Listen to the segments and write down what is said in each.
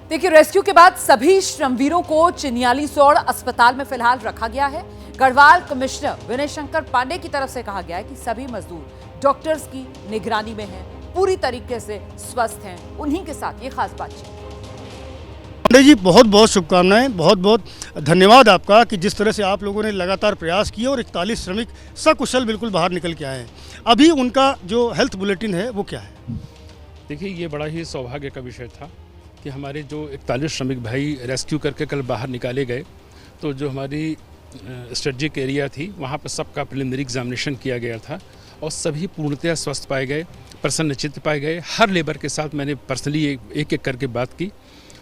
देखिए, रेस्क्यू के बाद सभी श्रमवीरों को चिन्यालीसौड़ अस्पताल में फिलहाल रखा गया है। गढ़वाल कमिश्नर विनय शंकर पांडे की तरफ से कहा गया है कि सभी मजदूर डॉक्टर्स की निगरानी में हैं, पूरी तरीके से स्वस्थ हैं। उन्हीं के साथ ये खास बातचीत। पांडे जी, बहुत बहुत शुभकामनाएं, बहुत बहुत धन्यवाद आपका कि जिस तरह से आप लोगों ने लगातार प्रयास किए और 41 श्रमिक सकुशल बिल्कुल बाहर निकल के आए हैं। अभी उनका जो हेल्थ बुलेटिन है वो क्या है? देखिए, ये बड़ा ही सौभाग्य का विषय था कि हमारे जो 41 श्रमिक भाई रेस्क्यू करके कल बाहर निकाले गए। तो जो हमारी स्ट्रेटजिक एरिया थी वहाँ पर सबका प्रिलिमिनरी एग्जामिनेशन किया गया था और सभी पूर्णतया स्वस्थ पाए गए, प्रसन्नचित्त पाए गए। हर लेबर के साथ मैंने पर्सनली एक एक करके बात की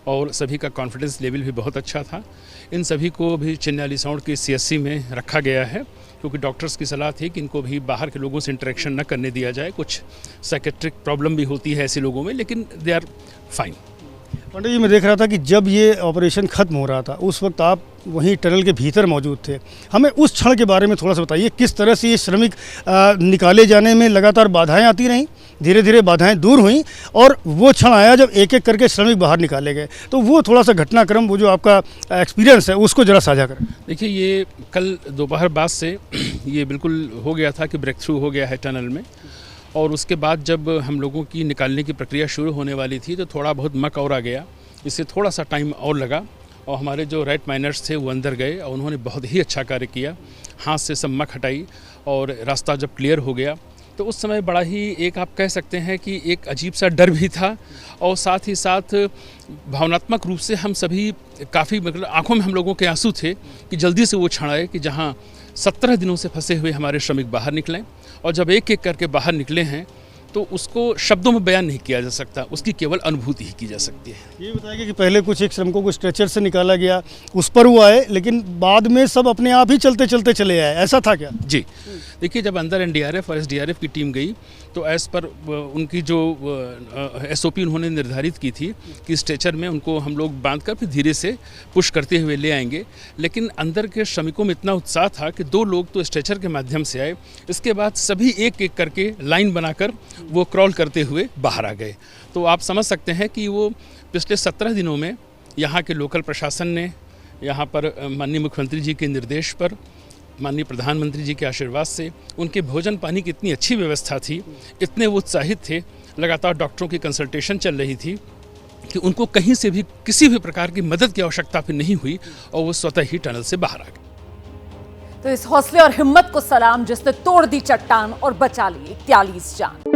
और सभी का कॉन्फिडेंस लेवल भी बहुत अच्छा था। इन सभी को भी चिन्यालीसौड़ के CSC में रखा गया है क्योंकि डॉक्टर्स की सलाह थी कि इनको भी बाहर के लोगों से इंटरेक्शन न करने दिया जाए। कुछ साइकेट्रिक प्रॉब्लम भी होती है ऐसे लोगों में, लेकिन they are fine. Pandey ji, मैं देख रहा था कि जब ये ऑपरेशन खत्म हो रहा था उस वक्त आप वहीं टनल के भीतर मौजूद थे। हमें उस क्षण के बारे में थोड़ा सा बताइए, किस तरह से ये श्रमिक निकाले जाने में लगातार बाधाएं आती रहीं, धीरे धीरे बाधाएं दूर हुईं और वो क्षण आया जब एक एक करके श्रमिक बाहर निकाले गए। तो वो थोड़ा सा घटनाक्रम, वो जो आपका एक्सपीरियंस है उसको ज़रा साझा करें। देखिए, ये कल दोपहर बाद से ये बिल्कुल हो गया था कि ब्रेक थ्रू हो गया है टनल में, और उसके बाद जब हम लोगों की निकालने की प्रक्रिया शुरू होने वाली थी तो थोड़ा बहुत मक और आ गया, इससे थोड़ा सा टाइम और लगा। और हमारे जो राइट माइनर्स थे वो अंदर गए और उन्होंने बहुत ही अच्छा कार्य किया, हाथ से सब मक हटाई और रास्ता जब क्लियर हो गया तो उस समय बड़ा ही एक आप कह सकते हैं कि एक अजीब सा डर भी था और साथ ही साथ भावनात्मक रूप से हम सभी काफ़ी, मतलब आंखों में हम लोगों के आंसू थे कि जल्दी से वो क्षण आए कि जहाँ 17 दिनों से फंसे हुए हमारे श्रमिक बाहर निकलें। और जब एक एक करके बाहर निकले हैं तो उसको शब्दों में बयान नहीं किया जा सकता, उसकी केवल अनुभूति ही की जा सकती है। ये बताइए कि पहले कुछ एक श्रमिकों को स्ट्रेचर से निकाला गया, उस पर वो आए, लेकिन बाद में सब अपने आप ही चलते चलते चले आए, ऐसा था क्या? जी, देखिए, जब अंदर NDRF और SDRF की टीम गई तो एज़ पर उनकी जो SOP उन्होंने निर्धारित की थी कि स्ट्रेचर में उनको हम लोग बांधकर फिर धीरे से पुश करते हुए ले आएंगे। लेकिन अंदर के श्रमिकों में इतना उत्साह था कि 2 लोग तो स्ट्रेचर के माध्यम से आए, इसके बाद सभी एक एक करके लाइन बनाकर वो क्रॉल करते हुए बाहर आ गए। तो आप समझ सकते हैं कि वो पिछले 17 दिनों में यहाँ के लोकल प्रशासन ने, यहाँ पर माननीय मुख्यमंत्री जी के निर्देश पर, माननीय प्रधानमंत्री जी के आशीर्वाद से उनके भोजन पानी की इतनी अच्छी व्यवस्था थी, इतने वो उत्साहित थे, लगातार डॉक्टरों की कंसल्टेशन चल रही थी कि उनको कहीं से भी किसी भी प्रकार की मदद की आवश्यकता फिर नहीं हुई और वो स्वतः ही टनल से बाहर आ गए। तो इस हौसले और हिम्मत को सलाम, जिसने तोड़ दी चट्टान और बचा ली 41 जान।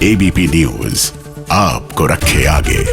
ABP न्यूज आपको रखे आगे।